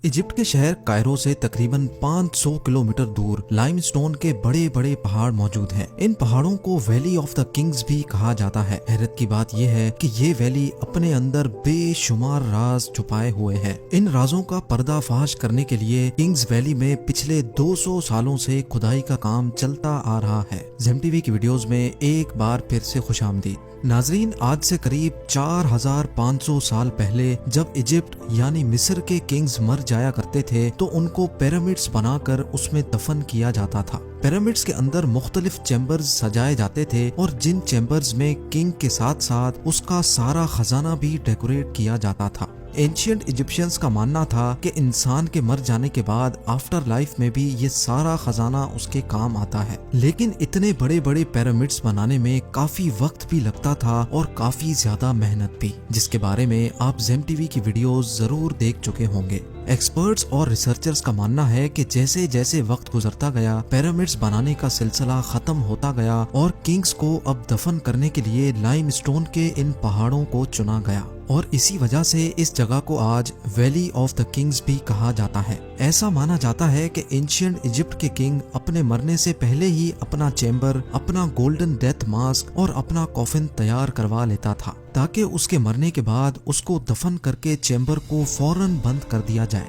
Egypt के शहर Cairo से तकरीबन 500 किलोमीटर दूर लाइमस्टोन के बड़े बड़े पहाड़ मौजूद हैं। इन पहाड़ों को वैली ऑफ द किंग्स भी कहा जाता है। हैरत की बात यह है कि ये वैली अपने अंदर बेशुमार राज छुपाए हुए है। इन राजों का पर्दाफाश करने के लिए किंग्स वैली में पिछले 200 सालों से खुदाई का काम चलता आ रहा है। जेम टीवी की वीडियोस में एक बार फिर से खुशामदीद। नाजरीन, आज से करीब 4500 साल पहले जब इजिप्ट यानी मिस्र के किंग्स मर जाया करते थे तो उनको पिरामिड्स बनाकर उसमें दफन किया जाता था। पिरामिड्स के अंदर मुख्तलिफ चैम्बर्स सजाए जाते थे और जिन चैम्बर्स में किंग के साथ साथ उसका सारा खजाना भी डेकोरेट किया जाता था। एंशिएंट इजिप्शियंस का मानना था कि इंसान के मर जाने के बाद आफ्टर लाइफ में भी ये सारा खजाना उसके काम आता है। लेकिन इतने बड़े बड़े पिरामिड्स बनाने में काफी वक्त भी लगता था और काफी ज्यादा मेहनत भी, जिसके बारे में आप जेम टीवी की वीडियोस जरूर देख चुके होंगे। एक्सपर्ट्स और रिसर्चर्स का मानना है कि जैसे जैसे वक्त गुजरता गया पिरामिड्स बनाने का सिलसिला खत्म होता गया और किंग्स को अब दफन करने के लिए लाइमस्टोन के इन पहाड़ों को चुना गया और इसी वजह से इस जगह को आज वैली ऑफ द किंग्स भी कहा जाता है। ऐसा माना जाता है कि एंशिएंट इजिप्ट के किंग अपने मरने से पहले ही अपना चैम्बर, अपना गोल्डन डेथ मास्क और अपना कॉफिन तैयार करवा लेता था ताकि उसके मरने के बाद उसको दफन करके चैम्बर को फौरन बंद कर दिया जाए।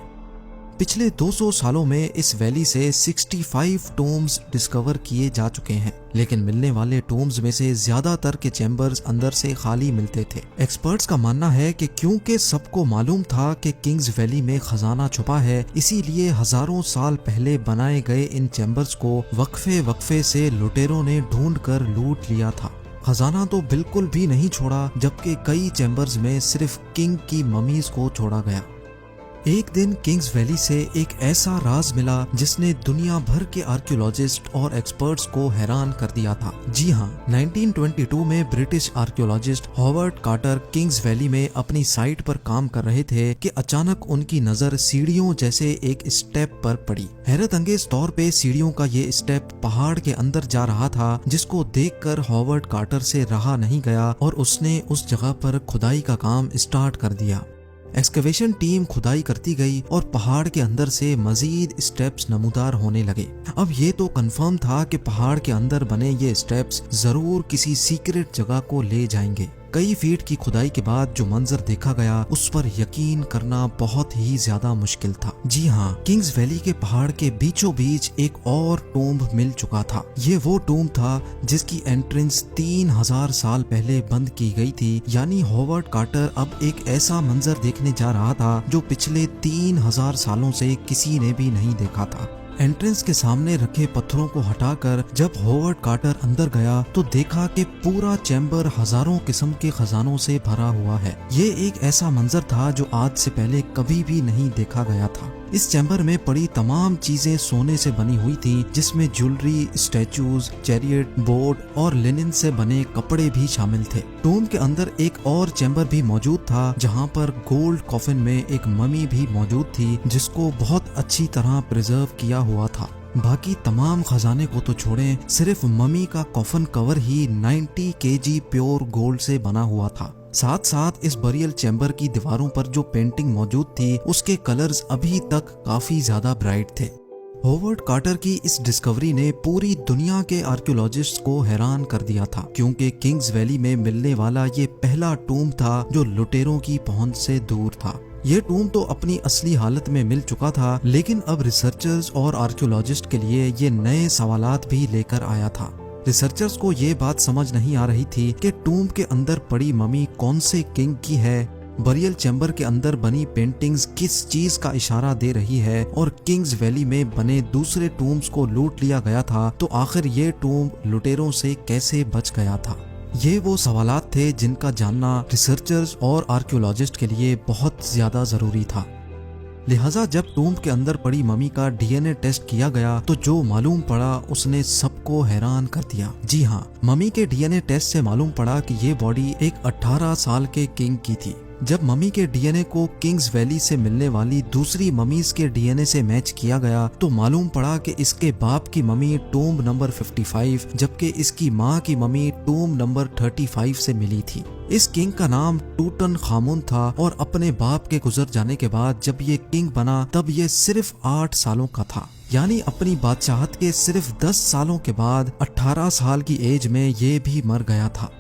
पिछले 200 सालों में इस वैली से 65 टूम्स डिस्कवर किए जा चुके हैं, लेकिन मिलने वाले टूम्स में से ज्यादातर के चैम्बर्स अंदर से खाली मिलते थे। एक्सपर्ट्स का मानना है कि क्योंकि सबको मालूम था कि किंग्स वैली में खजाना छुपा है, इसीलिए हजारों साल पहले बनाए गए इन चैम्बर्स को वक्फे वक्फे से लुटेरों ने ढूंढ कर लूट लिया था। खजाना तो बिल्कुल भी नहीं छोड़ा, जबकि कई चैम्बर्स में सिर्फ किंग की ममीज को छोड़ा गया। एक दिन किंग्स वैली से एक ऐसा राज मिला जिसने दुनिया भर के आर्कियोलॉजिस्ट और एक्सपर्ट्स को हैरान कर दिया था। जी हाँ, 1922 में British archaeologist Howard Carter Kings Valley में अपनी साइट पर काम कर रहे थे कि अचानक उनकी नजर सीढ़ियों जैसे एक स्टेप पर पड़ी। हैरत अंगेज तौर पे सीढ़ियों का ये स्टेप पहाड़ के अंदर जा रहा था, जिसको देखकर हॉवर्ड कार्टर से रहा नहीं गया और उसने उस जगह पर खुदाई का काम स्टार्ट कर दिया। एक्सकवेशन टीम खुदाई करती गई और पहाड़ के अंदर से मजीद स्टेप्स नमूदार होने लगे। अब ये तो कंफर्म था कि पहाड़ के अंदर बने ये स्टेप्स जरूर किसी सीक्रेट जगह को ले जाएंगे। कई फीट की खुदाई के बाद जो मंजर देखा गया उस पर यकीन करना बहुत ही ज्यादा मुश्किल था। जी हाँ, किंग्स वैली के पहाड़ के बीचों बीच एक और टूम्ब मिल चुका था। ये वो टूम्ब था जिसकी एंट्रेंस 3000 साल पहले बंद की गई थी। यानी हॉवर्ड कार्टर अब एक ऐसा मंजर देखने जा रहा था जो पिछले 3000 सालों से किसी ने भी नहीं देखा था। एंट्रेंस के सामने रखे पत्थरों को हटाकर जब हॉवर्ड कार्टर अंदर गया तो देखा कि पूरा चैम्बर हजारों किस्म के खजानों से भरा हुआ है। ये एक ऐसा मंजर था जो आज से पहले कभी भी नहीं देखा गया था। इस चैम्बर में पड़ी तमाम चीजें सोने से बनी हुई थी, जिसमें ज्वेलरी, स्टैचूज, चैरियट, बोट और लिनन से बने कपड़े भी शामिल थे। टूम्ब के अंदर एक और चैम्बर भी मौजूद था जहां पर गोल्ड कॉफिन में एक ममी भी मौजूद थी, जिसको बहुत अच्छी तरह प्रिजर्व किया हुआ था। बाकी तमाम खजाने को तो छोड़ें, सिर्फ ममी का कॉफन कवर ही 90 केजी प्योर गोल्ड से बना हुआ था। साथ साथ इस बरियल चैम्बर की दीवारों पर जो पेंटिंग मौजूद थी उसके कलर्स अभी तक काफी ज्यादा ब्राइट थे। हॉवर्ड कार्टर की इस डिस्कवरी ने पूरी दुनिया के आर्कियोलॉजिस्ट्स को हैरान कर दिया था, क्योंकि किंग्स वैली में मिलने वाला ये पहला टूम्ब था जो लुटेरों की पहुंच से दूर था। ये टूम्ब तो अपनी असली हालत में मिल चुका था, लेकिन अब रिसर्चर्स और आर्कियोलॉजिस्ट के लिए ये नए सवालात भी लेकर आया था। रिसर्चर्स को ये बात समझ नहीं आ रही थी कि टूम्ब के अंदर पड़ी ममी कौन से किंग की है, बरियल चैम्बर के अंदर बनी पेंटिंग्स किस चीज का इशारा दे रही है, और किंग्स वैली में बने दूसरे टूम्ब्स को लूट लिया गया था तो आखिर ये टूम्ब लुटेरों से कैसे बच गया था। ये वो सवालात थे जिनका जानना रिसर्चर्स और आर्कियोलॉजिस्ट के लिए बहुत ज्यादा जरूरी था। लिहाजा जब टूम्ब के अंदर पड़ी ममी का डीएनए टेस्ट किया गया तो जो मालूम पड़ा उसने सबको हैरान कर दिया। जी हाँ, ममी के डीएनए टेस्ट से मालूम पड़ा कि ये बॉडी एक 18 साल के किंग की थी। जब मम्मी के डीएनए को किंग्स वैली से मिलने वाली दूसरी मम्मीज के डीएनए से मैच किया गया तो मालूम पड़ा कि इसके बाप की मम्मी टूम्ब नंबर 55 जबकि इसकी माँ की मम्मी टूम्ब नंबर 35 से मिली थी। इस किंग का नाम टूटन खामून था और अपने बाप के गुजर जाने के बाद जब ये किंग बना तब ये सिर्फ 8 सालों का था, यानी अपनी बादशाहत के सिर्फ 10 सालों के बाद 18 साल की एज में ये भी मर गया था।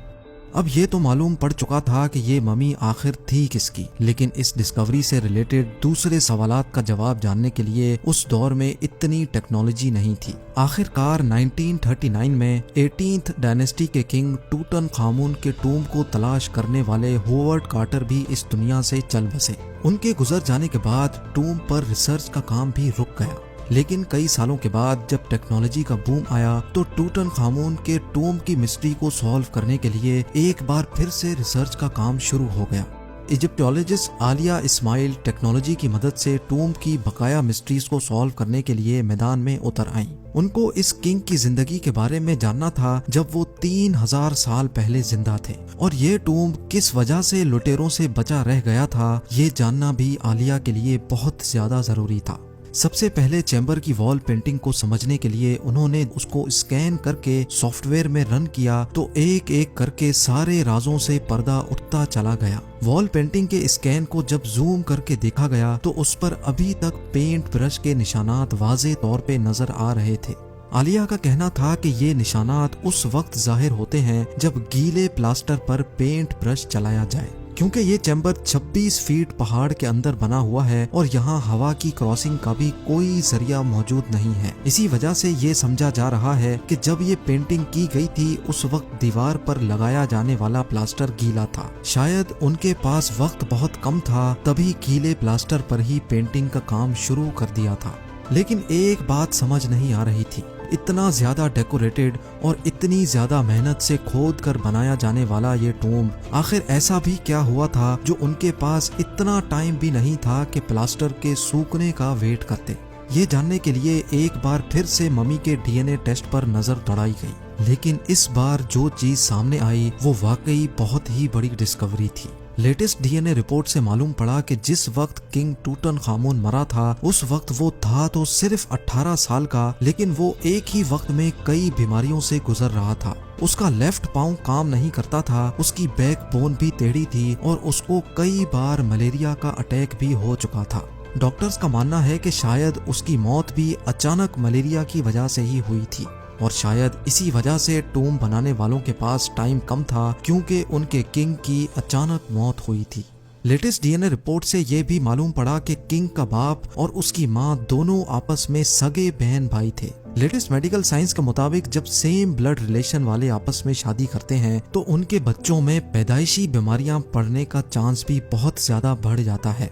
अब ये तो मालूम पड़ चुका था कि ये मम्मी आखिर थी किसकी, लेकिन इस डिस्कवरी से रिलेटेड दूसरे सवालात का जवाब जानने के लिए उस दौर में इतनी टेक्नोलॉजी नहीं थी। आखिरकार 1939 में 18th डायनेस्टी के किंग टूटन खामून के टूम्ब को तलाश करने वाले होवर्ड कार्टर भी इस दुनिया से चल बसे। उनके गुजर जाने के बाद टूम्ब पर रिसर्च का काम भी रुक गया, लेकिन कई सालों के बाद जब टेक्नोलॉजी का बूम आया तो टूटन खामून के टूम्ब की मिस्ट्री को सॉल्व करने के लिए एक बार फिर से रिसर्च का काम शुरू हो गया। इजिप्टोलॉजिस्ट आलिया इस्माइल टेक्नोलॉजी की मदद से टूम्ब की बकाया मिस्ट्रीज को सॉल्व करने के लिए मैदान में उतर आईं। उनको इस किंग की जिंदगी के बारे में जानना था जब वो 3000 साल पहले जिंदा थे, और ये टूम्ब किस वजह से लुटेरों से बचा रह गया था ये जानना भी आलिया के लिए बहुत ज्यादा जरूरी था। सबसे पहले चैम्बर की वॉल पेंटिंग को समझने के लिए उन्होंने उसको स्कैन करके सॉफ्टवेयर में रन किया तो एक एक करके सारे राजों से पर्दा उठता चला गया। वॉल पेंटिंग के स्कैन को जब जूम करके देखा गया तो उस पर अभी तक पेंट ब्रश के निशानात वाज़े तौर पे नजर आ रहे थे। आलिया का कहना था कि ये निशानात उस वक्त जाहिर होते हैं जब गीले प्लास्टर पर पेंट ब्रश चलाया जाए, क्योंकि ये चैम्बर 26 फीट पहाड़ के अंदर बना हुआ है और यहाँ हवा की क्रॉसिंग का भी कोई जरिया मौजूद नहीं है। इसी वजह से ये समझा जा रहा है कि जब ये पेंटिंग की गई थी उस वक्त दीवार पर लगाया जाने वाला प्लास्टर गीला था। शायद उनके पास वक्त बहुत कम था, तभी गीले प्लास्टर पर ही पेंटिंग का काम शुरू कर दिया था। लेकिन एक बात समझ नहीं आ रही थी, इतना ज्यादा डेकोरेटेड और इतनी ज्यादा मेहनत से खोद कर बनाया जाने वाला ये टूम्ब आखिर ऐसा भी क्या हुआ था जो उनके पास इतना टाइम भी नहीं था कि प्लास्टर के सूखने का वेट करते। ये जानने के लिए एक बार फिर से मम्मी के डीएनए टेस्ट पर नजर दौड़ाई गई, लेकिन इस बार जो चीज सामने आई वो वाकई बहुत ही बड़ी डिस्कवरी थी। लेटेस्ट डीएनए रिपोर्ट से मालूम पड़ा कि जिस वक्त किंग टूटन खामून मरा था उस वक्त वो था तो सिर्फ 18 साल का, लेकिन वो एक ही वक्त में कई बीमारियों से गुजर रहा था। उसका लेफ्ट पांव काम नहीं करता था, उसकी बैक बोन भी टेढ़ी थी और उसको कई बार मलेरिया का अटैक भी हो चुका था। डॉक्टर्स का मानना है कि शायद उसकी मौत भी अचानक मलेरिया की वजह से ही हुई थी, और शायद इसी वजह से टूम्ब बनाने वालों के पास टाइम कम था क्योंकि उनके किंग की अचानक मौत हुई थी। लेटेस्ट डीएनए रिपोर्ट से ये भी मालूम पड़ा कि किंग का बाप और उसकी माँ दोनों आपस में सगे बहन भाई थे। लेटेस्ट मेडिकल साइंस के मुताबिक जब सेम ब्लड रिलेशन वाले आपस में शादी करते हैं तो उनके बच्चों में पैदाइशी बीमारियां पड़ने का चांस भी बहुत ज्यादा बढ़ जाता है।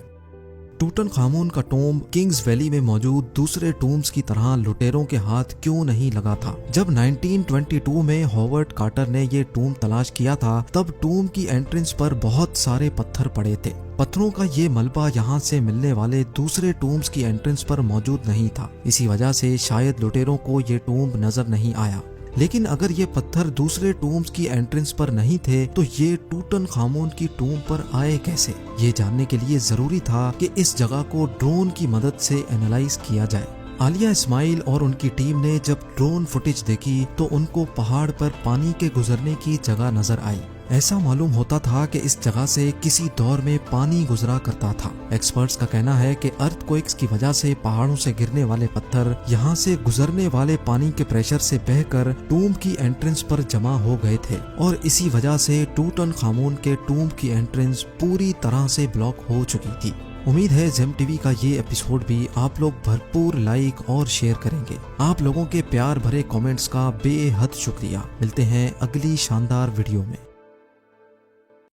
टूटन खामून का टूम्ब किंग्स वैली में मौजूद दूसरे टूम्ब्स की तरह लुटेरों के हाथ क्यों नहीं लगा था? जब 1922 में हॉवर्ड कार्टर ने ये टूम्ब तलाश किया था तब टूम्ब की एंट्रेंस पर बहुत सारे पत्थर पड़े थे। पत्थरों का ये मलबा यहाँ से मिलने वाले दूसरे टूम्ब्स की एंट्रेंस पर मौजूद नहीं था। इसी वजह से शायद लुटेरों को ये टूम्ब नजर नहीं आया। लेकिन अगर ये पत्थर दूसरे टूम्ब्स की एंट्रेंस पर नहीं थे तो ये टूटन खामून की टूम्ब पर आए कैसे? ये जानने के लिए जरूरी था कि इस जगह को ड्रोन की मदद से एनालाइज किया जाए। आलिया इस्माइल और उनकी टीम ने जब ड्रोन फुटेज देखी तो उनको पहाड़ पर पानी के गुजरने की जगह नजर आई। ऐसा मालूम होता था कि इस जगह से किसी दौर में पानी गुजरा करता था। एक्सपर्ट्स का कहना है कि अर्थक्वेक्स की वजह से पहाड़ों से गिरने वाले पत्थर यहाँ से गुजरने वाले पानी के प्रेशर से बहकर टूम्ब की एंट्रेंस पर जमा हो गए थे और इसी वजह से टूटन खामून के टूम्ब की एंट्रेंस पूरी तरह से ब्लॉक हो चुकी थी। उम्मीद है जेम टीवी का ये एपिसोड भी आप लोग भरपूर लाइक और शेयर करेंगे। आप लोगों के प्यार भरे कमेंट्स का बेहद शुक्रिया। मिलते हैं अगली शानदार वीडियो में।